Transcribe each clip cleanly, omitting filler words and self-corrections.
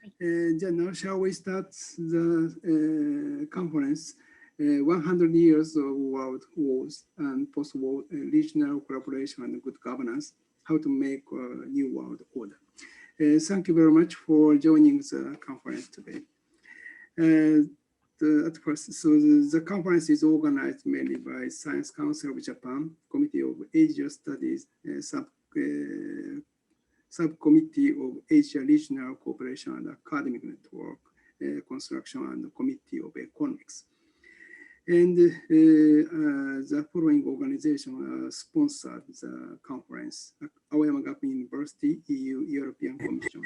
Now shall we start the conference, 100 Years of World Wars and Post-War Regional Collaboration and Good Governance, How to Make a New World Order. Thank you very much for joining the conference today. At first, so the conference is organized mainly by Science Council of Japan, Committee of Asia Studies, Subcommittee of Asia Regional Cooperation and Academic Network Construction and Committee of Economics. And the following organizations sponsored the conference: Aoyama Gakuin University, EU, European Commission,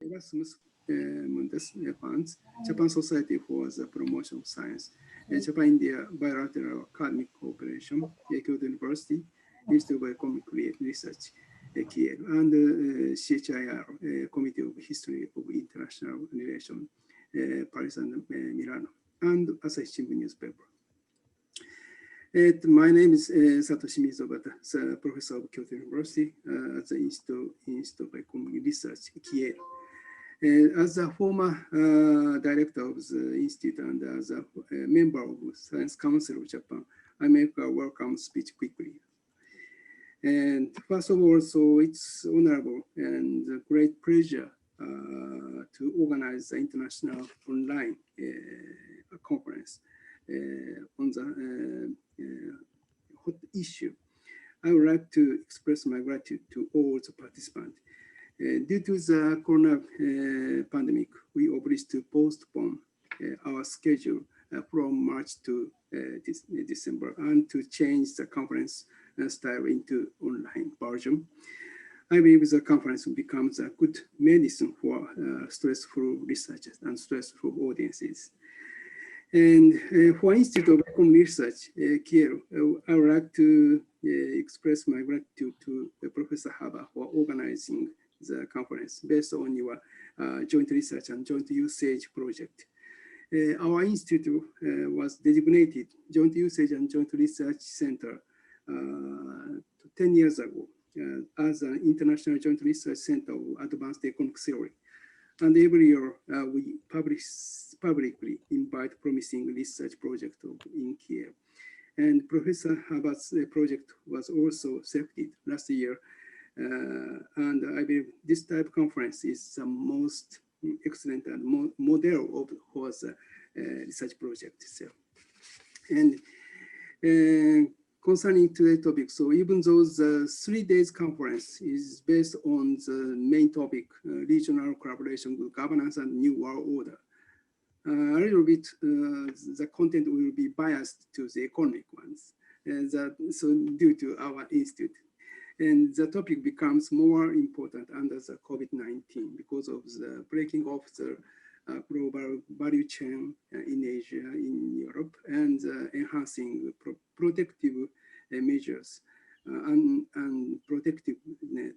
Erasmus Mundus Funds, Japan Society for the Promotion of Science, Japan-India Bilateral Academic Cooperation, Kyoto University, Institute of Economic Research, Kyoto, and CHIR, Committee of History of International Relations, Paris and Milano, and Asahi Shimbun newspaper. My name is Satoshi Mizobata, the professor of Kyoto University at the Institute of Economic Research, Kyoto. As a former director of the institute and as a member of the Science Council of Japan, I make a welcome speech quickly. And first of all, so it's honorable and a great pleasure to organize the international online conference on the hot issue. I would like to express my gratitude to all the participants. Due to the corona pandemic, we obliged to postpone our schedule from March to December and to change the conference style into online version. I believe the conference becomes a good medicine for stressful researchers and stressful audiences. And for Institute of Economic Research, Kyoto, I would like to express my gratitude to Professor Haba for organizing the conference based on your joint research and joint usage project. Our institute was designated Joint Usage and Joint Research Center 10 years ago as an international joint research center of advanced economic theory. And every year we publicly invite promising research projects in Kiev. And Professor Haba's project was also selected last year. And I believe this type of conference is the most excellent and model for the research project itself. And concerning today's topic, so even though the 3 days conference is based on the main topic, regional collaboration, good governance, and new world order, a little bit the content will be biased to the economic ones, so due to our institute. And the topic becomes more important under the COVID-19 because of the breaking of the global value chain in Asia, in Europe, and enhancing protective measures and protective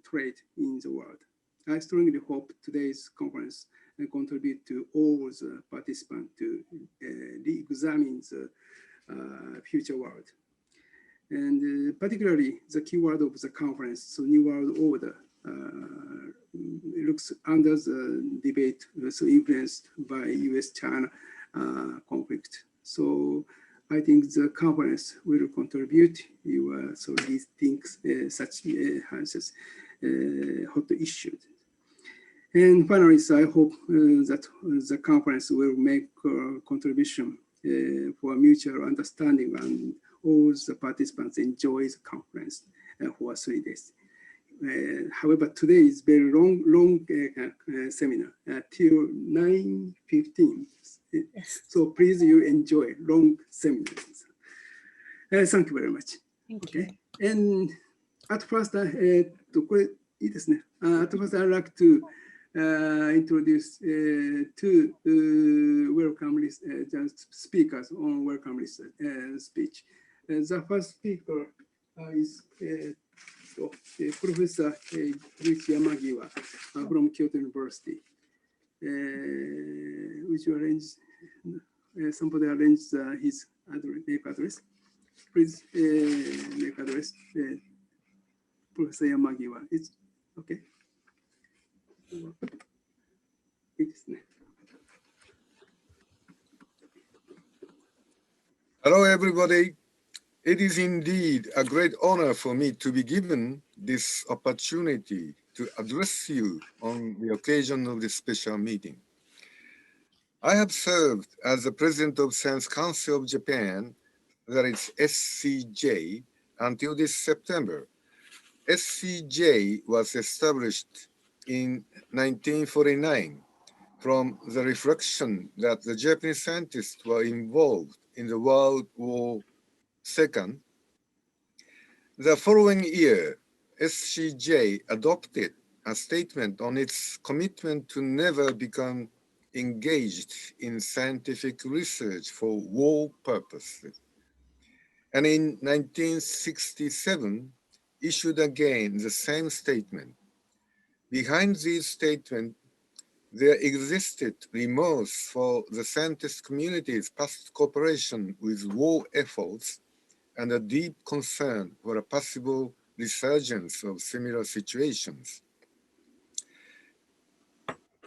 trade in the world. I strongly hope today's conference contribute to all the participants to re-examine the future world. And particularly the keyword of the conference, so New World Order, looks under the debate, so influenced by US-China conflict. So I think the conference will contribute so these things, such as hot issues. And finally, so I hope that the conference will make a contribution for mutual understanding and all the participants enjoy the conference for 3 days. However, today is very long seminar till 9:15. Yes. So please you enjoy long seminars. Thank you very much. Thank you. And at first, at first I'd like to introduce two welcome speakers on welcome speech. The first speaker is Professor Juichi Yamagiwa from Kyoto University, which arranged, somebody arranged his address. Please make address, Professor Yamagiwa. It's okay. It's Hello, everybody. It is indeed a great honor for me to be given this opportunity to address you on the occasion of this special meeting. I have served as the President of Science Council of Japan, that is SCJ, until this September. SCJ was established in 1949 from the reflection that the Japanese scientists were involved in the World War II. The following year, SCJ adopted a statement on its commitment to never become engaged in scientific research for war purposes. And in 1967, issued again the same statement. Behind this statement, there existed remorse for the scientist community's past cooperation with war efforts and a deep concern for a possible resurgence of similar situations.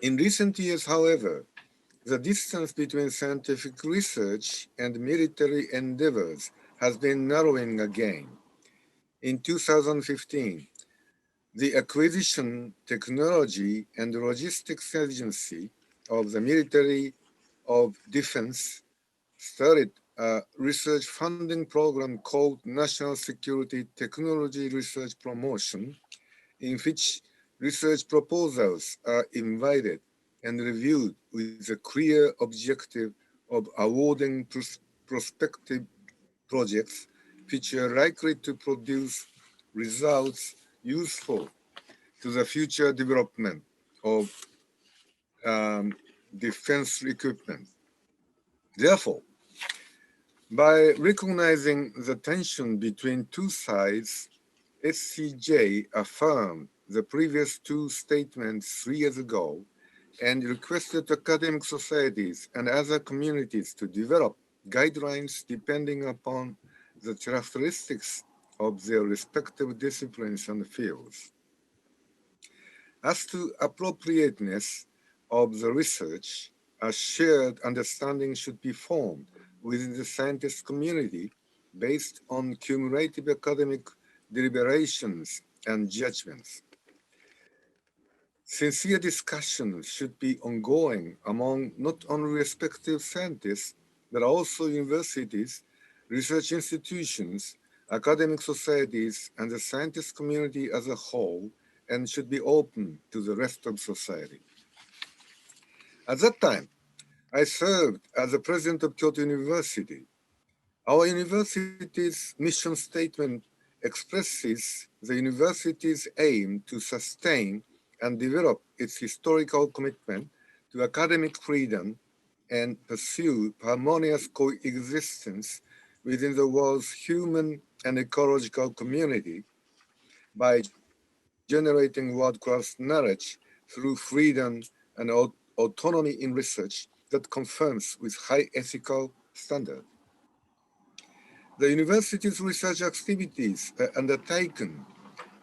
In recent years, however, the distance between scientific research and military endeavors has been narrowing again. In 2015, the Acquisition, Technology, and Logistics Agency of the Military of Defense started a research funding program called National Security Technology Research Promotion, in which research proposals are invited and reviewed with a clear objective of awarding prospective projects which are likely to produce results useful to the future development of defense equipment. Therefore, by recognizing the tension between two sides, SCJ affirmed the previous two statements 3 years ago and requested academic societies and other communities to develop guidelines depending upon the characteristics of their respective disciplines and fields. As to appropriateness of the research, a shared understanding should be formed within the scientist community based on cumulative academic deliberations and judgments. Sincere discussions should be ongoing among not only respective scientists, but also universities, research institutions, academic societies, and the scientist community as a whole, and should be open to the rest of society. At that time, I served as the president of Kyoto University. Our university's mission statement expresses the university's aim to sustain and develop its historical commitment to academic freedom and pursue harmonious coexistence within the world's human and ecological community by generating world-class knowledge through freedom and autonomy in research that conforms with high ethical standards. The university's research activities are undertaken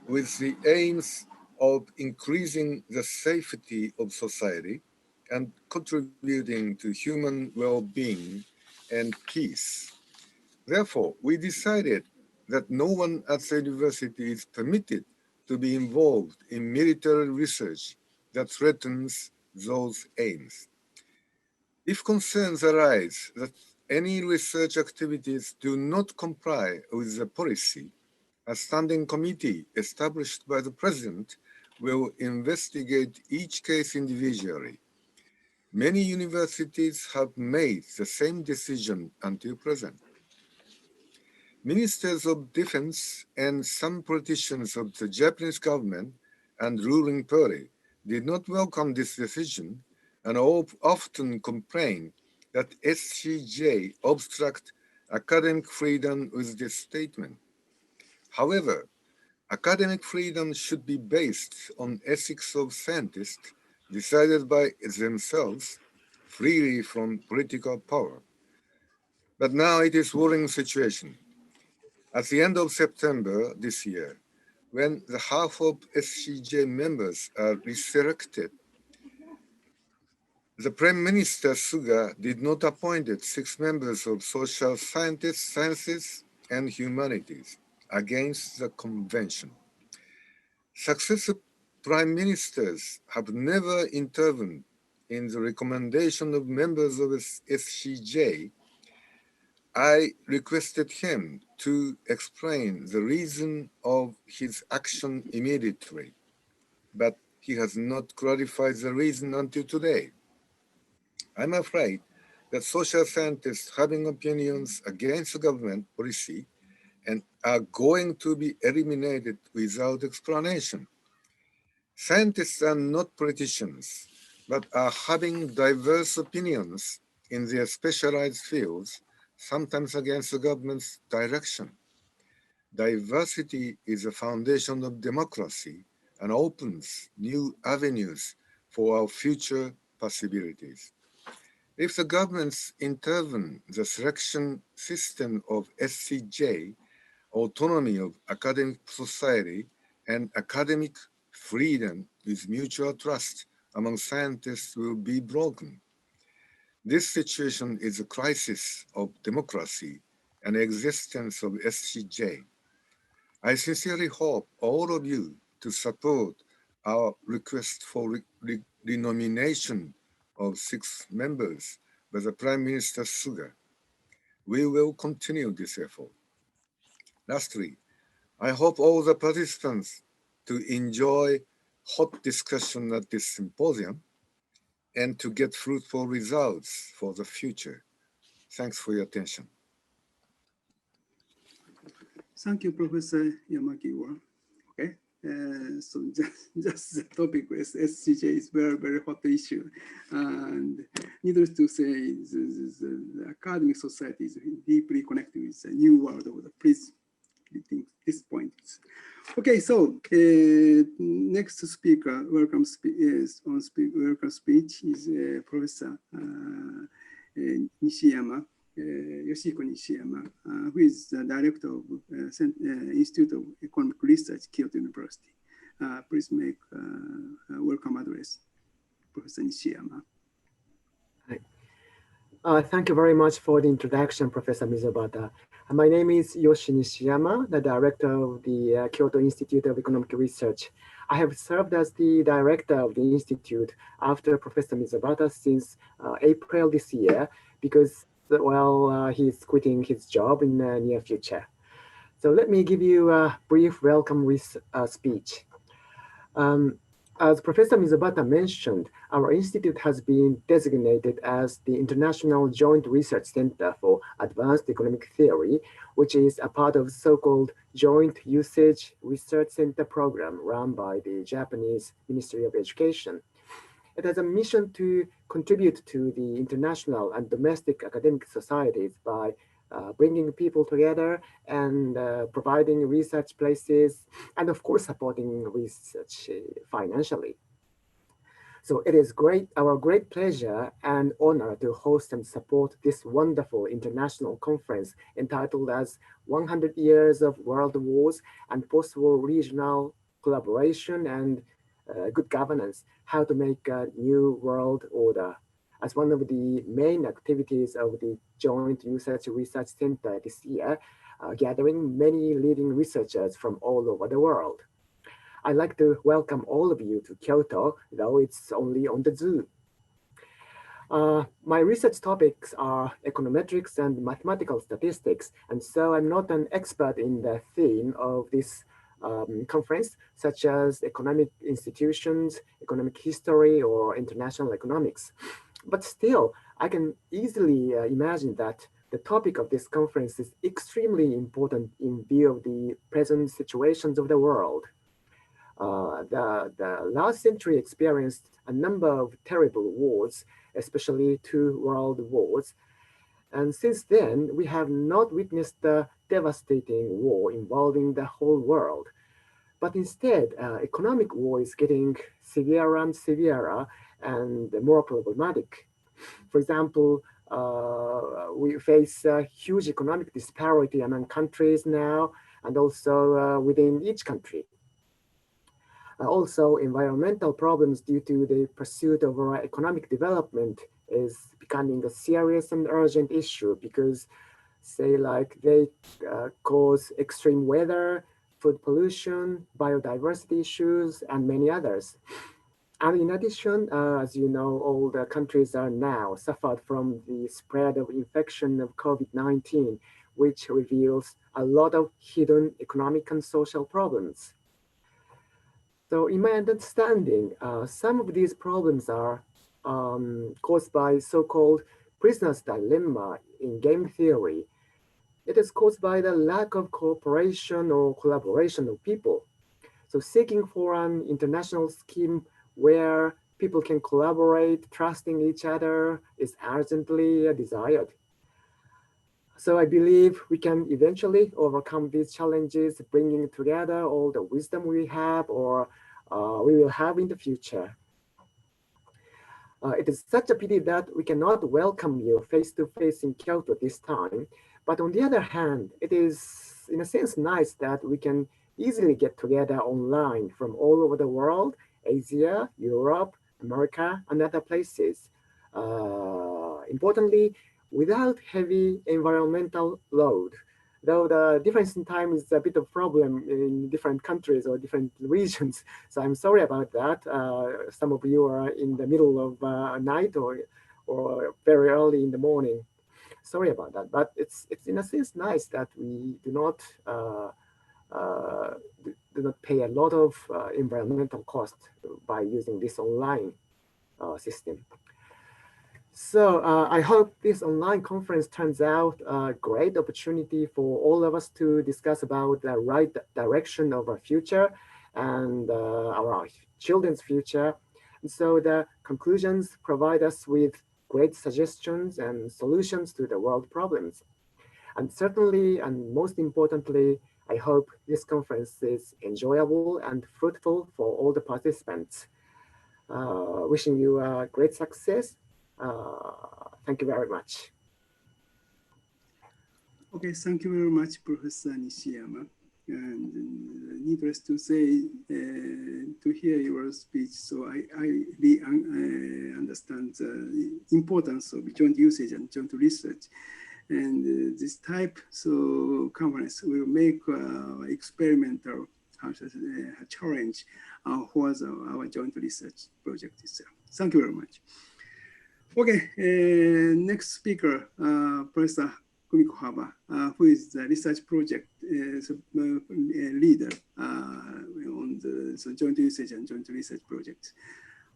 with the aims of increasing the safety of society and contributing to human well-being and peace. Therefore, we decided that no one at the university is permitted to be involved in military research that threatens those aims. If concerns arise that any research activities do not comply with the policy, a standing committee established by the president will investigate each case individually. Many universities have made the same decision until present. Ministers of defense and some politicians of the Japanese government and ruling party did not welcome this decision and often complained that SCJ obstruct academic freedom with this statement. However, academic freedom should be based on ethics of scientists decided by themselves, freely from political power. But now it is worrying situation. At the end of September this year, when the half of SCJ members are resurrected, The Prime Minister Suga did not appoint 6 members of social sciences and humanities against the convention. Successive prime ministers have never intervened in the recommendation of members of SCJ. I requested him to explain the reason of his action immediately, but he has not clarified the reason until today. I'm afraid that social scientists having opinions against the government policy and are going to be eliminated without explanation. Scientists are not politicians, but are having diverse opinions in their specialized fields, sometimes against the government's direction. Diversity is a foundation of democracy and opens new avenues for our future possibilities. If the governments intervene the selection system of SCJ, autonomy of academic society, and academic freedom with mutual trust among scientists will be broken. This situation is a crisis of democracy and existence of SCJ. I sincerely hope all of you to support our request for renomination of 6 members by the Prime Minister Suga. We will continue this effort. Lastly, I hope all the participants to enjoy hot discussion at this symposium and to get fruitful results for the future. Thanks for your attention. Thank you, Professor Yamagiwa. Okay. So just the topic is SCJ is very hot issue, and needless to say, the academic society is deeply connected with the new world of the please this point. Okay, so next speaker, welcome speech is Professor Nishiyama. Yoshihiko Nishiyama, who is the director of Institute of Economic Research, Kyoto University. Please make a welcome address, Professor Nishiyama. Thank you very much for the introduction, Professor Mizobata. My name is Yoshi Nishiyama, the director of the Kyoto Institute of Economic Research. I have served as the director of the institute after Professor Mizobata since April this year, because he's quitting his job in the near future. So let me give you a brief welcome speech. As Professor Mizobata mentioned, our institute has been designated as the International Joint Research Center for Advanced Economic Theory, which is a part of so-called Joint Usage Research Center program run by the Japanese Ministry of Education. It has a mission to contribute to the international and domestic academic societies by bringing people together and providing research places, and of course, supporting research financially. So it is our great pleasure and honor to host and support this wonderful international conference entitled as 100 Years of World Wars and Post-War Regional Collaboration and Good Governance, How to Make a New World Order, as one of the main activities of the Joint Usage Research Center this year, gathering many leading researchers from all over the world. I'd like to welcome all of you to Kyoto, though it's only on the Zoom. My research topics are econometrics and mathematical statistics, and so I'm not an expert in the theme of this conference, such as economic institutions, economic history, or international economics. But still, I can easily imagine that the topic of this conference is extremely important in view of the present situations of the world. The last century experienced a number of terrible wars, especially 2 world wars. And since then, we have not witnessed a devastating war involving the whole world. But instead, economic war is getting severer and severer and more problematic. For example, we face a huge economic disparity among countries now, and also within each country. Also, environmental problems due to the pursuit of economic development is becoming a serious and urgent issue because, say, like they cause extreme weather, food pollution, biodiversity issues, and many others. And in addition, as you know, all the countries are now suffered from the spread of infection of COVID-19, which reveals a lot of hidden economic and social problems. So in my understanding, some of these problems are caused by so-called prisoner's dilemma in game theory. It is caused by the lack of cooperation or collaboration of people. So seeking for an international scheme where people can collaborate, trusting each other is urgently desired. So I believe we can eventually overcome these challenges, bringing together all the wisdom we have or we will have in the future. It is such a pity that we cannot welcome you face to face in Kyoto this time. But on the other hand, it is in a sense nice that we can easily get together online from all over the world, Asia, Europe, America, and other places. Importantly, without heavy environmental load. Though the difference in time is a bit of problem in different countries or different regions. So I'm sorry about that. Some of you are in the middle of night or very early in the morning. Sorry about that. But it's in a sense nice that we uh, do not pay a lot of environmental cost by using this online system. So I hope this online conference turns out a great opportunity for all of us to discuss about the right direction of our future and our children's future. And so the conclusions provide us with great suggestions and solutions to the world problems. And certainly, and most importantly, I hope this conference is enjoyable and fruitful for all the participants. Wishing you great success. Thank you very much. Okay, thank you very much, Professor Nishiyama. And needless to say, to hear your speech, so I really understand the importance of joint usage and joint research. And this type so conference will make experimental challenge for our joint research project itself. Thank you very much. Okay, next speaker, Professor Kumiko Haba, who is the research project leader on the joint usage and joint research projects.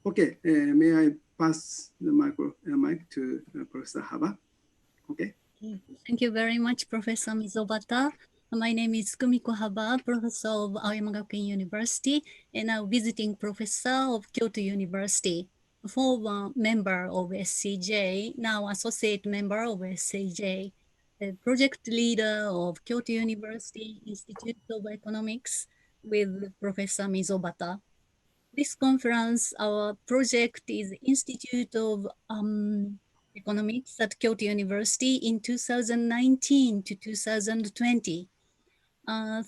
Okay, may I pass the mic to Professor Haba? Okay. Thank you very much, Professor Mizobata. My name is Kumiko Haba, professor of Aoyama Gakuin University, and now visiting professor of Kyoto University, former member of SCJ, now associate member of SCJ, the project leader of Kyoto University Institute of Economics with Professor Mizobata. This conference, our project is Institute of Economics at Kyoto University in 2019 to 2020.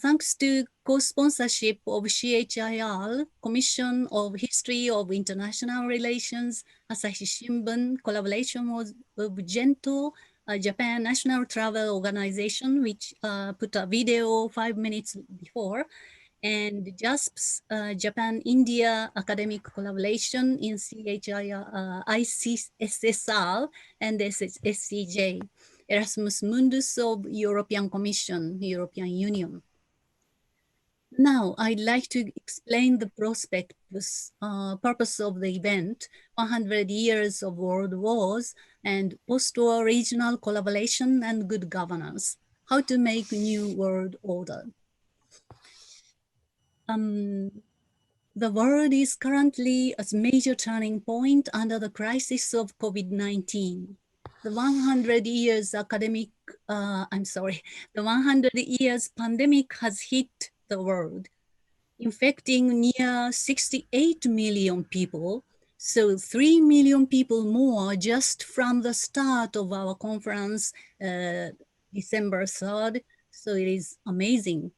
Thanks to co-sponsorship of CHIR, Commission of History of International Relations, Asahi Shimbun, collaboration of GENTO, Japan National Travel Organization, which put a video 5 minutes before, and JASP's Japan-India Academic Collaboration in CHIR, ICSSR, and SCJ, Erasmus Mundus of European Commission, European Union. Now, I'd like to explain the prospectus, purpose of the event, 100 years of world wars and post-war regional collaboration and good governance, how to make new world order. The world is currently at a major turning point under the crisis of COVID-19. The 100 years the 100 years pandemic has hit the world, infecting near 68 million people. So 3 million people more just from the start of our conference, December 3rd. So it is amazing.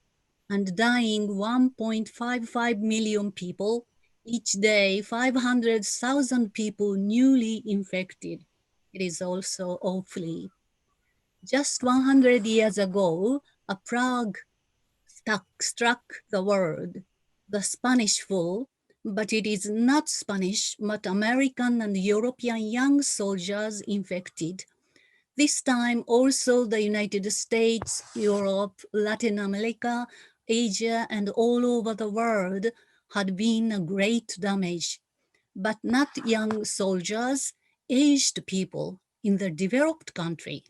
and dying 1.55 million people. Each day, 500,000 people newly infected. It is also awfully. Just 100 years ago, a plague struck the world, the Spanish flu, but it is not Spanish, but American and European young soldiers infected. This time also the United States, Europe, Latin America, Asia, and all over the world had been a great damage, but not young soldiers, aged people in the developed country.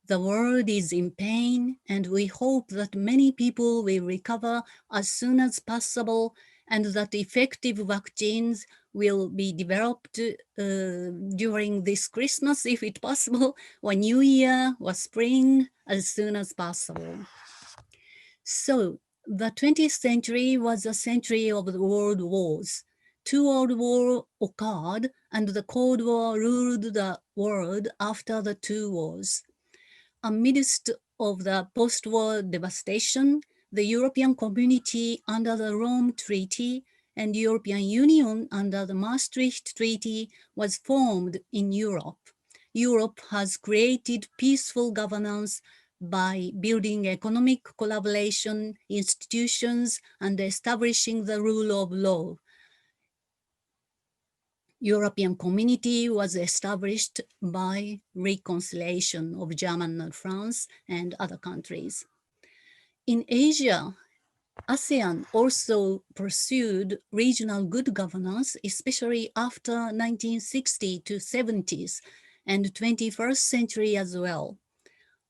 The world is in pain, and we hope that many people will recover as soon as possible and that effective vaccines will be developed during this Christmas, if it's possible, or New Year or spring, as soon as possible. So the 20th century was a century of the world wars. Two world wars occurred, and the Cold War ruled the world after the two wars. Amidst of the post-war devastation, the European Community under the Rome Treaty and the European Union under the Maastricht Treaty was formed in Europe. Europe has created peaceful governance by building economic collaboration, institutions, and establishing the rule of law. European Community was established by reconciliation of Germany and France and other countries. In Asia, ASEAN also pursued regional good governance, especially after 1960 to 70s and 21st century as well.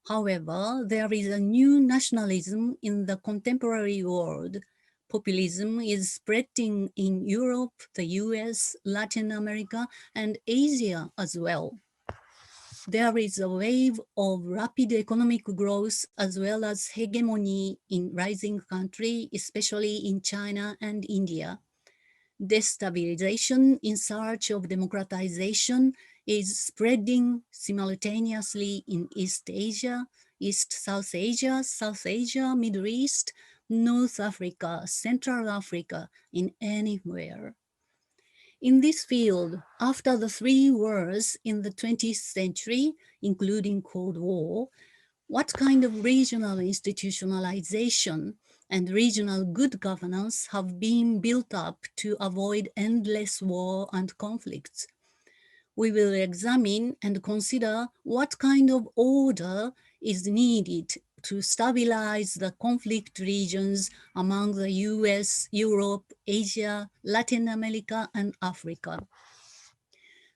However, there is a new nationalism in the contemporary world. Populism is spreading in Europe, the US, Latin America, and Asia as well. There is a wave of rapid economic growth as well as hegemony in rising countries, especially in China and India. Destabilization in search of democratization is spreading simultaneously in East Asia, South Asia, Middle East, North Africa, Central Africa, in anywhere. In this field, after the three wars in the 20th century, including Cold War, what kind of regional institutionalization and regional good governance have been built up to avoid endless war and conflicts? We will examine and consider what kind of order is needed to stabilize the conflict regions among the US, Europe, Asia, Latin America, and Africa.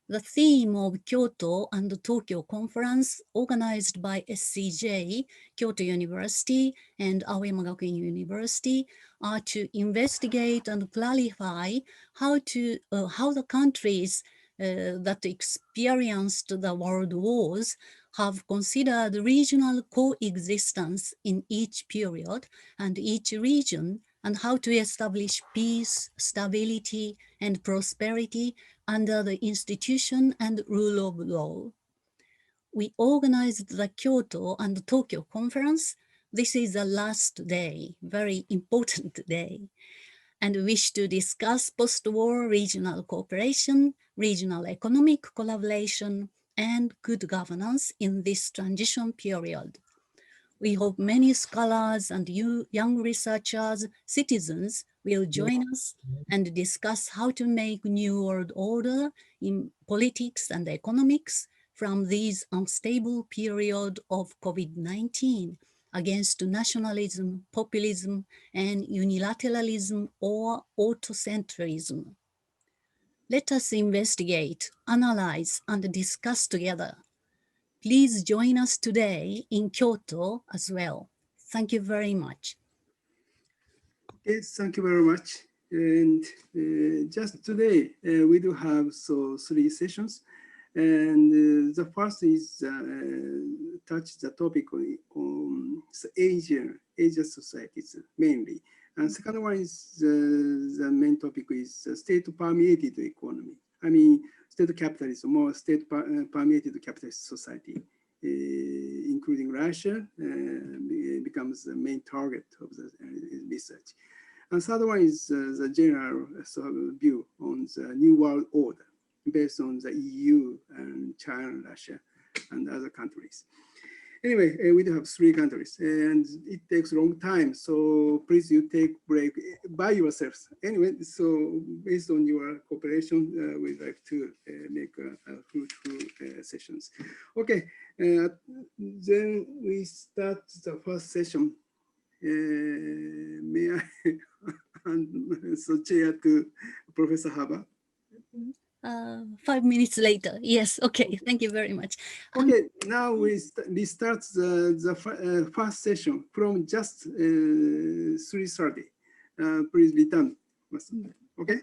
The theme of Kyoto and Tokyo Conference, organized by SCJ, Kyoto University, and Aoyama Gakuin University, are to investigate and clarify how the countries that experienced the world wars have considered regional coexistence in each period and each region, and how to establish peace, stability, and prosperity under the institution and rule of law. We organized the Kyoto and Tokyo conference. This is the last day, very important day, and wish to discuss post-war regional cooperation, regional economic collaboration, and good governance in this transition period. We hope many scholars and young researchers, citizens will join us and discuss how to make new world order in politics and economics from this unstable period of COVID-19 against nationalism, populism, and unilateralism or autocentrism. Let us investigate, analyze, and discuss together. Please join us today in Kyoto as well. Thank you very much. Yes, thank you very much. And just today, we do have three sessions. And the first is touch the topic on Asia societies mainly. And second one is the main topic is state-permeated economy. I mean, state capitalism, more state-permeated capitalist society, including Russia, becomes the main target of the research. And third one is the general sort of view on the New World Order based on the EU and China, Russia, and other countries. Anyway, we do have 3 countries, and it takes a long time. So please, you take break by yourselves. Anyway, so based on your cooperation, we'd like to make fruitful sessions. Okay, then we start the first session. May I hand the chair to Professor Hava? 5 minutes later. Yes. Okay. Thank you very much. Okay. Now we start the first session from just 3:30. Please return. Okay.